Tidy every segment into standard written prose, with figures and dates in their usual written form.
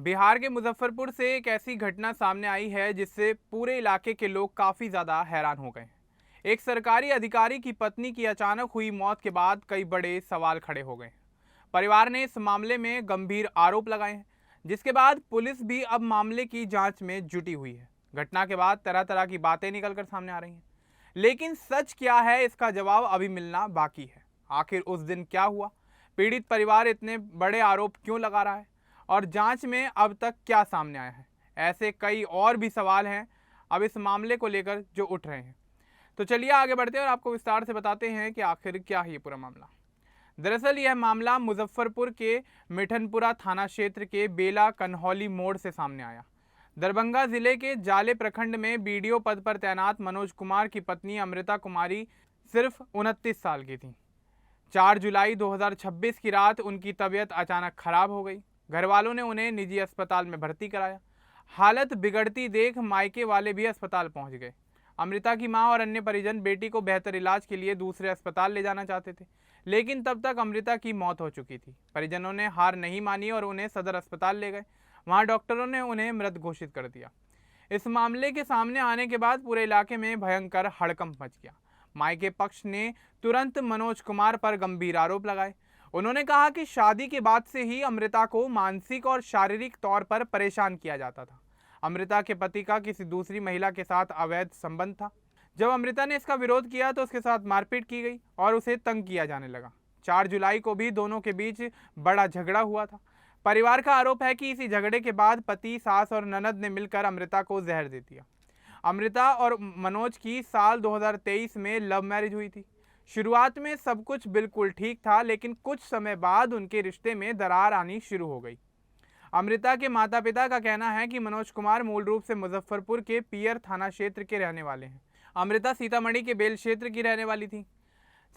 बिहार के मुजफ्फरपुर से एक ऐसी घटना सामने आई है जिससे पूरे इलाके के लोग काफ़ी ज़्यादा हैरान हो गए हैं। एक सरकारी अधिकारी की पत्नी की अचानक हुई मौत के बाद कई बड़े सवाल खड़े हो गए हैं। परिवार ने इस मामले में गंभीर आरोप लगाए हैं, जिसके बाद पुलिस भी अब मामले की जांच में जुटी हुई है। घटना के बाद तरह तरह की बातें निकलकर सामने आ रही हैं, लेकिन सच क्या है इसका जवाब अभी मिलना बाकी है। आखिर उस दिन क्या हुआ, पीड़ित परिवार इतने बड़े आरोप क्यों लगा रहा है और जांच में अब तक क्या सामने आया है, ऐसे कई और भी सवाल हैं अब इस मामले को लेकर जो उठ रहे हैं। तो चलिए आगे बढ़ते हैं और आपको विस्तार से बताते हैं कि आखिर क्या है ये पूरा मामला। दरअसल यह मामला मुजफ्फरपुर के मिठनपुरा थाना क्षेत्र के बेला कन्हौली मोड़ से सामने आया। दरभंगा जिले के जाले प्रखंड में बीडीओ पद पर तैनात मनोज कुमार की पत्नी अमृता कुमारी सिर्फ 29 साल की थी। 4 जुलाई 2026 की रात उनकी तबीयत अचानक खराब हो गई। घर वालों ने उन्हें निजी अस्पताल में भर्ती कराया। हालत बिगड़ती देख मायके वाले भी अस्पताल पहुंच गए। अमृता की मां और अन्य परिजन बेटी को बेहतर इलाज के लिए दूसरे अस्पताल ले जाना चाहते थे, लेकिन तब तक अमृता की मौत हो चुकी थी। परिजनों ने हार नहीं मानी और उन्हें सदर अस्पताल ले गए। वहां डॉक्टरों ने उन्हें मृत घोषित कर दिया। इस मामले के सामने आने के बाद पूरे इलाके में भयंकर हड़कंप मच गया। मायके पक्ष ने तुरंत मनोज कुमार पर गंभीर आरोप लगाए। उन्होंने कहा कि शादी के बाद से ही अमृता को मानसिक और शारीरिक तौर पर परेशान किया जाता था। अमृता के पति का किसी दूसरी महिला के साथ अवैध संबंध था। जब अमृता ने इसका विरोध किया तो उसके साथ मारपीट की गई और उसे तंग किया जाने लगा। 4 जुलाई को भी दोनों के बीच बड़ा झगड़ा हुआ था। परिवार का आरोप है कि इसी झगड़े के बाद पति, सास और ननद ने मिलकर अमृता को जहर दे दिया। अमृता और मनोज की साल 2023 में लव मैरिज हुई थी। शुरुआत में सब कुछ बिल्कुल ठीक था, लेकिन कुछ समय बाद उनके रिश्ते में दरार आनी शुरू हो गई। अमृता के माता पिता का कहना है कि मनोज कुमार मूल रूप से मुजफ्फरपुर के पियर थाना क्षेत्र के रहने वाले हैं। अमृता सीतामढ़ी के बेल क्षेत्र की रहने वाली थी।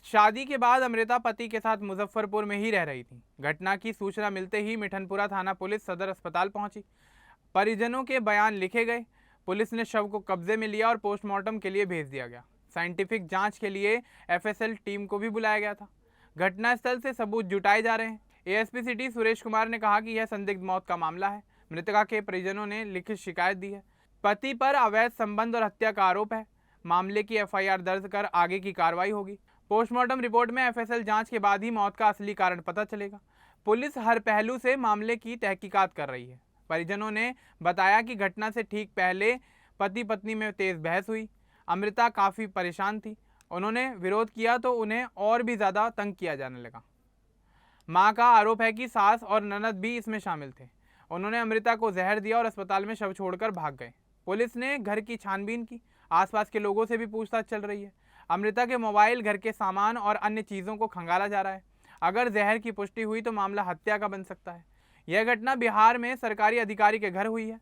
शादी के बाद अमृता पति के साथ मुजफ्फरपुर में ही रह रही थी। घटना की सूचना मिलते ही मिठनपुरा थाना पुलिस सदर अस्पताल पहुंची। परिजनों के बयान लिखे गए। पुलिस ने शव को कब्जे में लिया और पोस्टमार्टम के लिए भेज दिया गया। साइंटिफिक जांच के लिए एफएसएल टीम को भी बुलाया गया था। घटनास्थल से सबूत जुटाए जा रहे हैं। एएसपी सिटी सुरेश कुमार ने कहा कि यह संदिग्ध मौत का मामला है। मृतका के परिजनों ने लिखित शिकायत दी है। पति पर अवैध संबंध और हत्या का आरोप है। मामले की एफआईआर दर्ज कर आगे की कार्रवाई होगी। पोस्टमार्टम रिपोर्ट में एफएसएल जांच के बाद ही मौत का असली कारण पता चलेगा। पुलिस हर पहलू से मामले की तहकीकात कर रही है। परिजनों ने बताया कि घटना से ठीक पहले पति पत्नी में तेज बहस हुई। अमृता काफ़ी परेशान थी। उन्होंने विरोध किया तो उन्हें और भी ज़्यादा तंग किया जाने लगा। मां का आरोप है कि सास और ननद भी इसमें शामिल थे। उन्होंने अमृता को जहर दिया और अस्पताल में शव छोड़कर भाग गए। पुलिस ने घर की छानबीन की। आसपास के लोगों से भी पूछताछ चल रही है। अमृता के मोबाइल, घर के सामान और अन्य चीज़ों को खंगाला जा रहा है। अगर जहर की पुष्टि हुई तो मामला हत्या का बन सकता है। यह घटना बिहार में सरकारी अधिकारी के घर हुई है,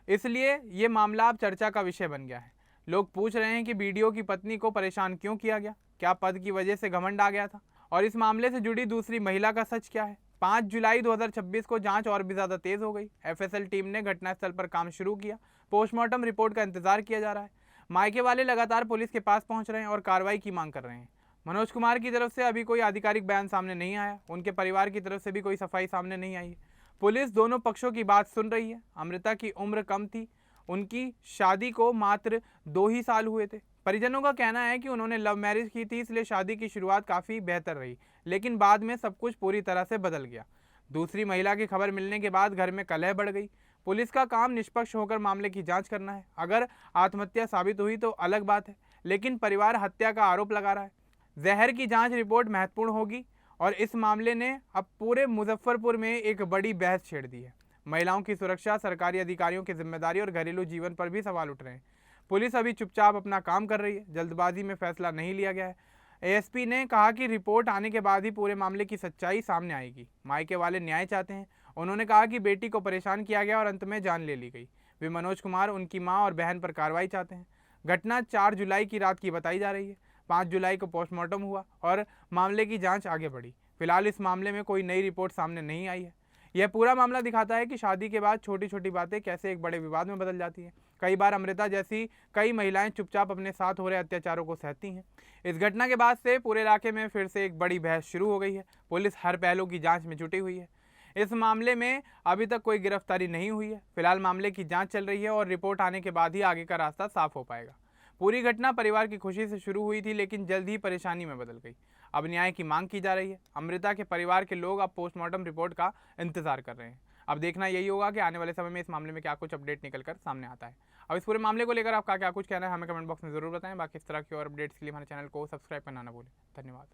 इसलिए ये मामला अब चर्चा का विषय बन गया है। लोग पूछ रहे हैं कि बीडीओ की पत्नी को परेशान क्यों किया गया, क्या पद की वजह से घमंड आ गया था, और इस मामले से जुड़ी दूसरी महिला का सच क्या है। 5 जुलाई 2026 को जांच और भी ज़्यादा तेज हो गई। एफएसएल टीम ने घटनास्थल पर काम शुरू किया। पोस्टमार्टम रिपोर्ट का इंतजार किया जा रहा है। मायके वाले लगातार पुलिस के पास पहुंच रहे हैं और कार्रवाई की मांग कर रहे हैं। मनोज कुमार की तरफ से अभी कोई आधिकारिक बयान सामने नहीं आया। उनके परिवार की तरफ से भी कोई सफाई सामने नहीं आई है। पुलिस दोनों पक्षों की बात सुन रही है। अमृता की उम्र कम थी। उनकी शादी को मात्र 2 ही साल हुए थे। परिजनों का कहना है कि उन्होंने लव मैरिज की थी, इसलिए शादी की शुरुआत काफ़ी बेहतर रही, लेकिन बाद में सब कुछ पूरी तरह से बदल गया। दूसरी महिला की खबर मिलने के बाद घर में कलह बढ़ गई। पुलिस का काम निष्पक्ष होकर मामले की जांच करना है। अगर आत्महत्या साबित हुई तो अलग बात है, लेकिन परिवार हत्या का आरोप लगा रहा है। जहर की जांच रिपोर्ट महत्वपूर्ण होगी और इस मामले ने अब पूरे मुजफ्फरपुर में एक बड़ी बहस छेड़ दी है। महिलाओं की सुरक्षा, सरकारी अधिकारियों की जिम्मेदारी और घरेलू जीवन पर भी सवाल उठ रहे हैं। पुलिस अभी चुपचाप अपना काम कर रही है। जल्दबाजी में फैसला नहीं लिया गया है। एएसपी ने कहा कि रिपोर्ट आने के बाद ही पूरे मामले की सच्चाई सामने आएगी। मायके वाले न्याय चाहते हैं। उन्होंने कहा कि बेटी को परेशान किया गया और अंत में जान ले ली गई। वे मनोज कुमार, उनकी मां और बहन पर कार्रवाई चाहते हैं। घटना 4 जुलाई की रात की बताई जा रही है। 5 जुलाई को पोस्टमार्टम हुआ और मामले की जांच आगे बढ़ी। फिलहाल इस मामले में कोई नई रिपोर्ट सामने नहीं आई है। यह पूरा मामला दिखाता है कि शादी के बाद छोटी छोटी बातें कैसे एक बड़े विवाद में बदल जाती हैं। कई बार अमृता जैसी कई महिलाएं चुपचाप अपने साथ हो रहे अत्याचारों को सहती हैं। इस घटना के बाद से पूरे इलाके में फिर से एक बड़ी बहस शुरू हो गई है। पुलिस हर पहलू की जांच में जुटी हुई है। इस मामले में अभी तक कोई गिरफ्तारी नहीं हुई है। फिलहाल मामले की जांच चल रही है और रिपोर्ट आने के बाद ही आगे का रास्ता साफ हो पाएगा। पूरी घटना परिवार की खुशी से शुरू हुई थी, लेकिन जल्द ही परेशानी में बदल गई। अब न्याय की मांग की जा रही है। अमृता के परिवार के लोग अब पोस्टमार्टम रिपोर्ट का इंतजार कर रहे हैं। अब देखना यही होगा कि आने वाले समय में इस मामले में क्या कुछ अपडेट निकल कर सामने आता है। अब इस पूरे मामले को लेकर आपका क्या कुछ कहना है हमें कमेंट बॉक्स में जरूर बताएं। बाकी इस तरह की और अपडेट्स के लिए हमारे चैनल को सब्सक्राइब करना ना भूलें। धन्यवाद।